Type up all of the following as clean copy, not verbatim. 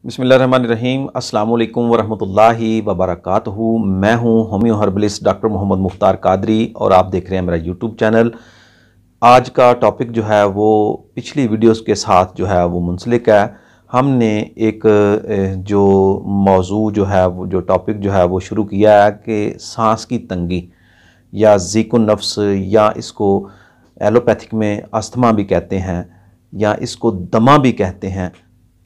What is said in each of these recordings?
बिस्मिल्लाहिर्रहमानिर्रहीम अस्सलामु अलैकुम वरहमतुल्लाहि वबरकातुहू। मैं हूँ homeo herbalist doctor Mohammad Mukhtar Qadri और आप देख रहे हैं मेरा यूट्यूब चैनल। आज का टॉपिक जो है वो पिछली वीडियोस के साथ जो है वो मुंसलिक है। हमने एक जो मौजू जो है वो जो टॉपिक जो है वो शुरू किया है कि सांस की तंगी या ज़ीक़ुन नफ्स या इसको एलोपैथिक में अस्थमा भी कहते हैं या इसको दमा भी कहते हैं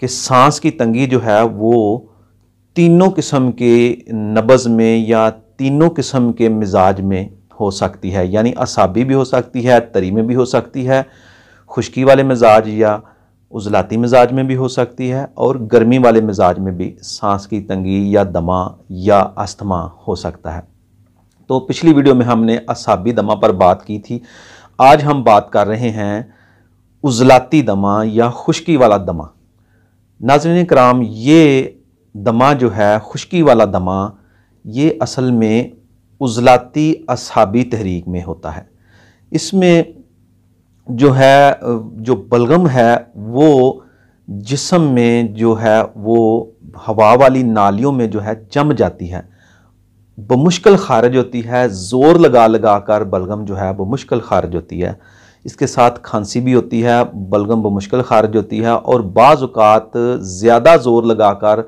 कि सांस की तंगी जो है वो तीनों किस्म के नब्ज़ में या तीनों किस्म के मिजाज में हो सकती है। यानी असाबी भी हो सकती है, तरी में भी हो सकती है, खुश्की वाले मिजाज या उज़लाती मिजाज में भी हो सकती है और गर्मी वाले मिजाज में भी सांस की तंगी या दमा या अस्थमा हो सकता है। तो पिछली वीडियो में हमने असाबी दमा पर बात की थी। आज हम बात कर रहे हैं उज़लाती दमा या खुश्की वाला दमा। नाज़रीन कराम, ये दमा जो है खुश्की वाला दमा ये असल में उज़लाती असाबी तहरीक में होता है। इसमें जो है जो बलगम है वो जिस्म में जो है वो हवा वाली नालियों में जो है जम जाती है, बमुश्किल खारिज होती है। ज़ोर लगा लगा कर बलगम जो है वो मुश्किल खारिज होती है। इसके साथ खांसी भी होती है, बलगम बमुश्किल खारिज होती है और बाज़ औक़ात ज़्यादा ज़ोर लगाकर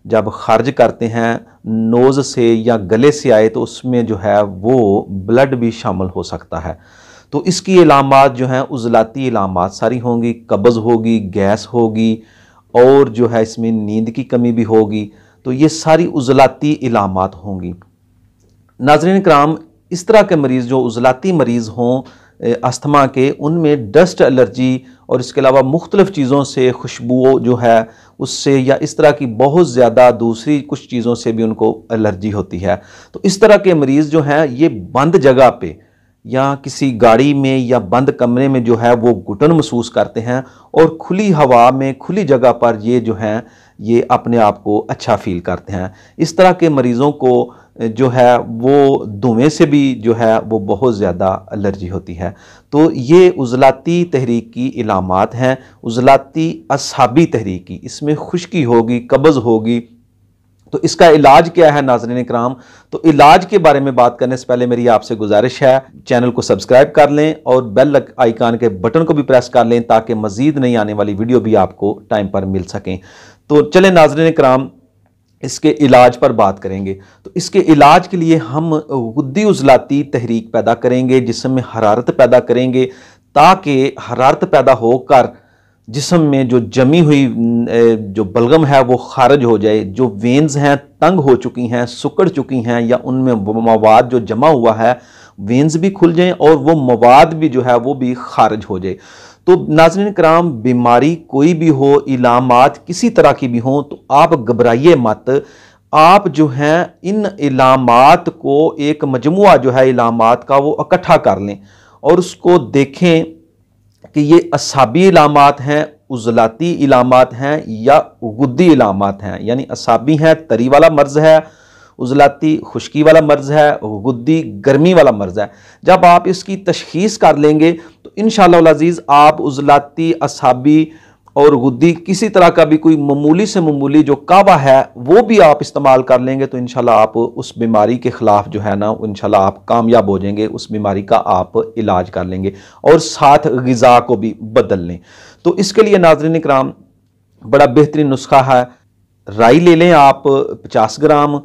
जब खारिज करते हैं नोज़ से या गले से आए तो उसमें जो है वो ब्लड भी शामिल हो सकता है। तो इसकी इलामात जो हैं उज़लाती इलामात सारी होंगी, कब्ज़ होगी, गैस होगी और जो है इसमें नींद की कमी भी होगी। तो ये सारी उज़लाती इलामात होंगी। नाज़रीन कराम, इस तरह के मरीज़ जो उज़लाती मरीज़ हों अस्थमा के, उनमें डस्ट एलर्जी और इसके अलावा मुख्तलिफ़ चीज़ों से खुशबू जो है उससे या इस तरह की बहुत ज़्यादा दूसरी कुछ चीज़ों से भी उनको एलर्जी होती है। तो इस तरह के मरीज़ जो हैं ये बंद जगह पे या किसी गाड़ी में या बंद कमरे में जो है वो घुटन महसूस करते हैं और खुली हवा में खुली जगह पर ये जो हैं ये अपने आप को अच्छा फील करते हैं। इस तरह के मरीज़ों को जो है वो धुएं से भी जो है वो बहुत ज़्यादा एलर्जी होती है। तो ये उज़लाती तहरीक की इलामात हैं, उज़लाती असाबी तहरीक की। इसमें खुश्की होगी, कब्ज़ होगी। तो इसका इलाज क्या है नाज़रीन इकराम? तो इलाज के बारे में बात करने से पहले मेरी आपसे गुजारिश है, चैनल को सब्सक्राइब कर लें और बेल आइकन के बटन को भी प्रेस कर लें ताकि मज़ीद नई आने वाली वीडियो भी आपको टाइम पर मिल सकें। तो चलें नाज़रीन इकराम, इसके इलाज पर बात करेंगे। तो इसके इलाज के लिए हम गुद्दी उज़लाती तहरीक पैदा करेंगे, जिस्म में हरारत पैदा करेंगे ताकि हरारत पैदा होकर जिस्म में जो जमी हुई जो बलगम है वो खारिज हो जाए। जो वेन्स हैं तंग हो चुकी हैं, सुकड़ चुकी हैं या उनमें मवाद जो जमा हुआ है वेन्स भी खुल जाएं और वो मवाद भी जो है वो भी खारिज हो जाए। तो नाज़रीन कराम, बीमारी कोई भी हो, इलामात किसी तरह की भी हो, तो आप घबराइए मत। आप जो हैं इन इलामात को एक मजमुआ जो है इलामात का वो इकट्ठा कर लें और उसको देखें कि ये असाबी इलामात हैं, उज़लाती इलामात हैं या गुद्दी इलामात हैं। यानी असाबी हैं, तरी वाला मर्ज़ है, उज़लाती खुश्की वाला मर्ज़ है, गुद्दी गर्मी वाला मर्ज़ है। जब आप इसकी तशख़ीस कर लेंगे तो इंशाअल्लाह अज़ीज़ आप उज़लाती, असाबी और गुद्दी किसी तरह का भी कोई मामूली से मामूली जो कावा है वो भी आप इस्तेमाल कर लेंगे तो इंशाअल्लाह आप उस बीमारी के ख़िलाफ़ जो है ना इंशाअल्लाह आप कामयाब हो जाएंगे, उस बीमारी का आप इलाज कर लेंगे और साथ ग़िज़ा को भी बदल लें। तो इसके लिए नाज़रीन इकराम बड़ा बेहतरीन नुस्खा है। राई ले लें आप 50 ग्राम,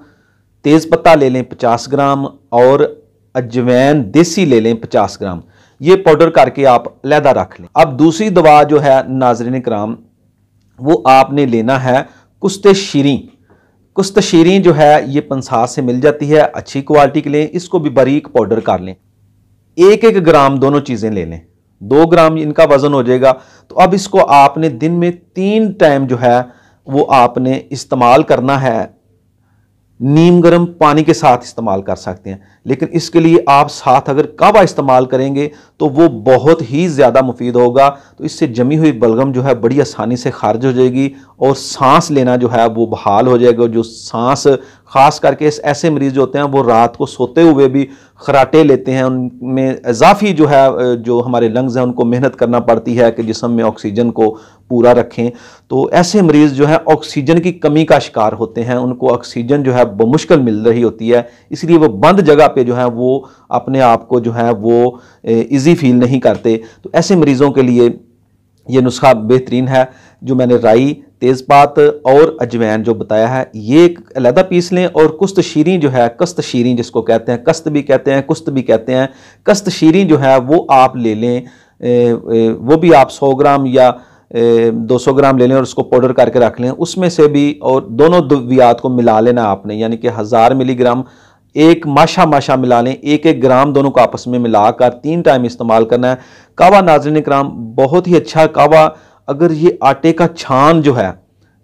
तेज़ पत्ता ले लें 50 ग्राम और अजवैन देसी ले लें 50 ग्राम। ये पाउडर करके आप अलहदा रख लें। अब दूसरी दवा जो है नाज़रीन कराम वो आपने लेना है कुश्ते शीरीं। कुश्ते शीरीं जो है ये 50 से मिल जाती है, अच्छी क्वालिटी के लिए। इसको भी बारीक पाउडर कर लें। 1-1 ग्राम दोनों चीज़ें ले लें, 2 ग्राम इनका वज़न हो जाएगा। तो अब इसको आपने दिन में 3 टाइम जो है वो आपने इस्तेमाल करना है। नीम गर्म पानी के साथ इस्तेमाल कर सकते हैं, लेकिन इसके लिए आप साथ अगर कावा इस्तेमाल करेंगे तो वो बहुत ही ज़्यादा मुफीद होगा। तो इससे जमी हुई बलगम जो है बड़ी आसानी से खारिज हो जाएगी और सांस लेना जो है वो बहाल हो जाएगा। जो सांस ख़ास करके ऐसे मरीज़ जो होते हैं वो रात को सोते हुए भी खराटे लेते हैं, उनमें इजाफी जो है जो हमारे लंग्स हैं उनको मेहनत करना पड़ती है कि जिस्म में ऑक्सीजन को पूरा रखें। तो ऐसे मरीज़ जो है ऑक्सीजन की कमी का शिकार होते हैं, उनको ऑक्सीजन जो है बमुश्किल मिल रही होती है, इसलिए वो बंद जगह पे जो है वो अपने आप को जो है वो ईजी फील नहीं करते। तो ऐसे मरीज़ों के लिए ये नुस्खा बेहतरीन है। जो मैंने राई, तेज़पात और अजवैन जो बताया है ये एक अलहदा पीस लें, और कुस्त शीरी जो है, कस्त शीरी जिसको कहते हैं, कस्त भी कहते हैं, कुस्त भी कहते हैं, कस्त शीरी जो है वो आप ले लें। वो भी आप 100 ग्राम या 200 ग्राम ले लें और उसको पाउडर करके रख लें उसमें से भी, और दोनों द्रव्यात को मिला लेना आपने, यानी कि 1000 मिलीग्राम एक माशा मिला लें, 1-1 ग्राम दोनों को आपस में मिलाकर 3 टाइम इस्तेमाल करना है। कावा नाज़रीन इकराम बहुत ही अच्छा कावा, अगर ये आटे का छान जो है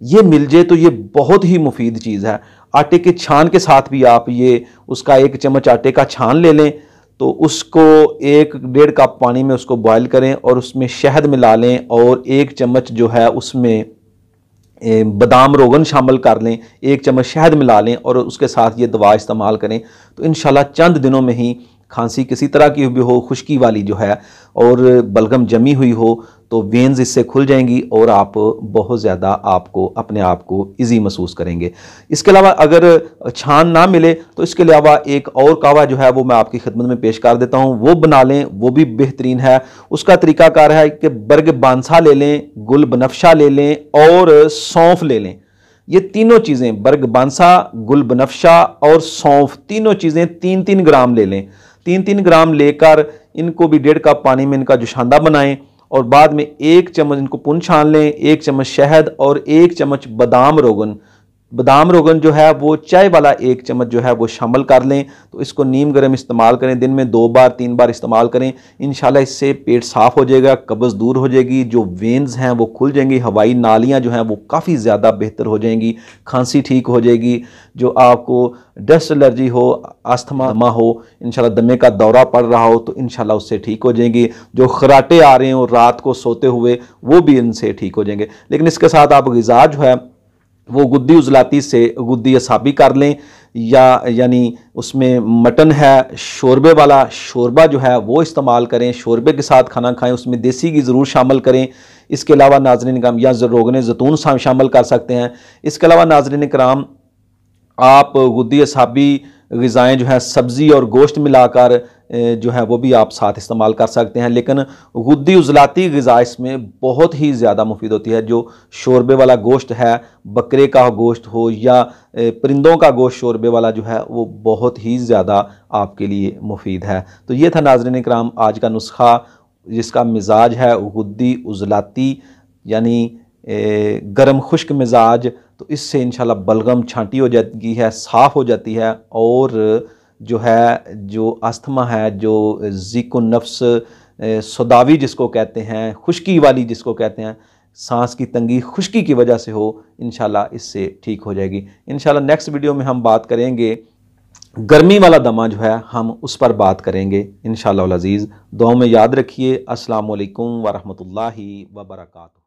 ये मिल जाए तो ये बहुत ही मुफीद चीज़ है। आटे के छान के साथ भी आप ये उसका 1 चम्मच आटे का छान ले लें, तो उसको 1-1.5 कप पानी में उसको बॉयल करें और उसमें शहद मिला लें और 1 चम्मच जो है उसमें बादाम रोगन शामिल कर लें, 1 चम्मच शहद मिला लें और उसके साथ ये दवा इस्तेमाल करें। तो इंशाल्लाह चंद दिनों में ही खांसी किसी तरह की भी हो, खुश्की वाली जो है और बलगम जमी हुई हो, तो वेन्स इससे खुल जाएंगी और आप बहुत ज़्यादा आपको अपने आप को इजी महसूस करेंगे। इसके अलावा अगर छान ना मिले तो इसके अलावा एक और कावा जो है वो मैं आपकी खिदमत में पेश कर देता हूँ, वो बना लें, वो भी बेहतरीन है। उसका तरीकाकार है कि बर्ग बांसा ले लें, गुल बनफशा ले लें और सौंफ ले लें। ये तीनों चीज़ें, बर्ग बांसा, गुल बनफशा और सौंफ, तीनों चीज़ें 3-3 ग्राम ले लें। 3-3 ग्राम लेकर इनको भी 1.5 कप पानी में इनका जुशांदा बनाएं और बाद में 1 चम्मच इनको पुन छान लें, 1 चम्मच शहद और 1 चम्मच बादाम रोगन जो है वो चाय वाला 1 चम्मच जो है वो शामिल कर लें। तो इसको नीम गर्म इस्तेमाल करें, दिन में 2 बार 3 बार इस्तेमाल करें। इंशाल्लाह इससे पेट साफ़ हो जाएगा, कब्ज़ दूर हो जाएगी, जो वेन्स हैं वो खुल जाएंगी, हवाई नालियाँ जो हैं वो काफ़ी ज़्यादा बेहतर हो जाएंगी, खांसी ठीक हो जाएगी। जो आपको डस्ट एलर्जी हो, अस्थमा हो, इंशाल्लाह दमे का दौरा पड़ रहा हो तो इंशाल्लाह उससे ठीक हो जाएंगी। जो खराटे आ रहे हो रात को सोते हुए वो भी इनसे ठीक हो जाएंगे। लेकिन इसके साथ आप ग़िज़ा जो है वो गुद्दी उजलाती से गुद्दी असाबी कर लें, या यानी उसमें मटन है, शोरबे वाला शोरबा जो है वो इस्तेमाल करें, शोरबे के साथ खाना खाएं, उसमें देसी घी ज़रूर शामिल करें। इसके अलावा नाज़रीन इकराम या रोगन ज़ैतून शामिल कर सकते हैं। इसके अलावा नाज़रीन इकराम आप गुद्दी असाबी ग़िज़ाएँ जो है सब्ज़ी और गोश्त मिलाकर जो है वो भी आप साथ इस्तेमाल कर सकते हैं। लेकिन गुद्दी उजलाती ग़िज़ा इसमें बहुत ही ज़्यादा मुफीद होती है। जो शोरबे वाला गोश्त है, बकरे का गोश्त हो या परिंदों का गोश्त शोरबे वाला जो है वो बहुत ही ज़्यादा आपके लिए मुफीद है। तो ये था नाज़रीन इकराम आज का नुस्खा, जिसका मिजाज है गुद्दी उजलाती यानी गर्म खुश्क मिजाज। तो इससे इंशाल्लाह बलगम छांटी हो जाती है, साफ़ हो जाती है, और जो है जो अस्थमा है, जो ज़िकुन नफ्स सदावी जिसको कहते हैं, खुश्की वाली जिसको कहते हैं, सांस की तंगी खुश्की की वजह से हो, इंशाल्लाह इससे ठीक हो जाएगी। इंशाल्लाह नेक्स्ट वीडियो में हम बात करेंगे गर्मी वाला दमा जो है, हम उस पर बात करेंगे इंशाल्लाह अज़ीज़। दुआ में याद रखिए। अस्सलामु अलैकुम व रहमतुल्लाहि व बरकातुहू।